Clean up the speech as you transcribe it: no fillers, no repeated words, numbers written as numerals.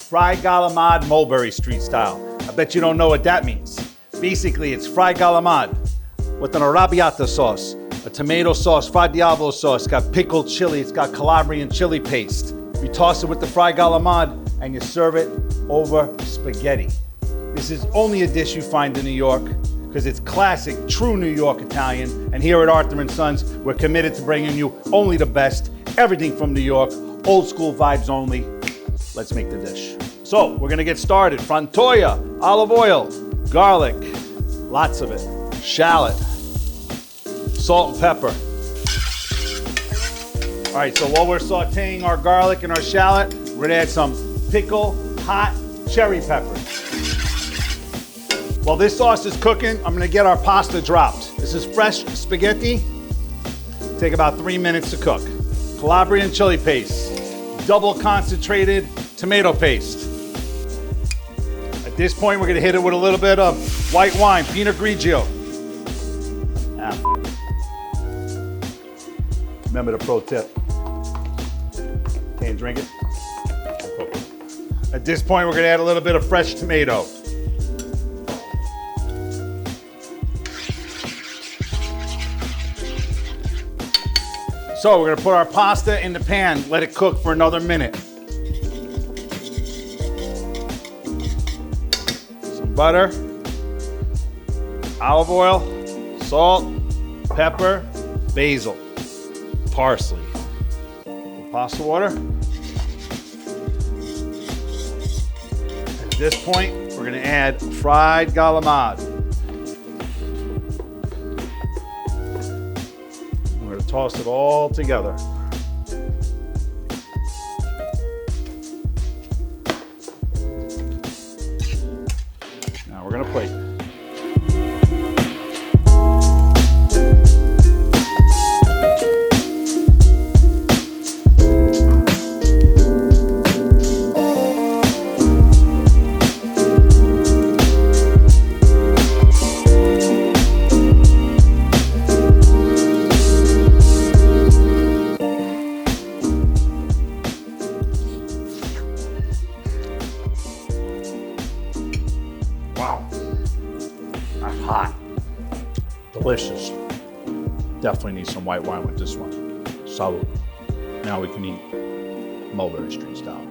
fried Galamad mulberry street style. I bet you don't know what that means. Basically, it's fried Galamad with an arrabbiata sauce, a tomato sauce, fried diavolo sauce. It's got pickled chili. It's got Calabrian chili paste. You toss it with the fried Galamad and you serve it over spaghetti. This is only a dish you find in New York because it's classic, true New York Italian. And here at Arthur & Sons, we're committed to bringing you only the best, everything from New York, old school vibes only. Let's make the dish. So we're gonna get started. Frantoia, olive oil, garlic, lots of it, shallot, salt and pepper. All right, so while we're sauteing our garlic and our shallot, we're gonna add some pickled hot cherry peppers. While this sauce is cooking, I'm gonna get our pasta dropped. This is fresh spaghetti. Take about 3 minutes to cook. Calabrian chili paste, double concentrated tomato paste. At this point, we're gonna hit it with a little bit of white wine, Pinot Grigio. Remember the pro tip. Can't drink it. At this point, we're gonna add a little bit of fresh tomato. So we're gonna put our pasta in the pan, let it cook for another minute. Some butter, olive oil, salt, pepper, basil, parsley, pasta water. At this point, we're gonna add fried Galamad. We're gonna toss it all together. Now we're gonna plate. Wow, that's hot. Delicious. Definitely need some white wine with this one. Salud. Now we can eat mulberry street style.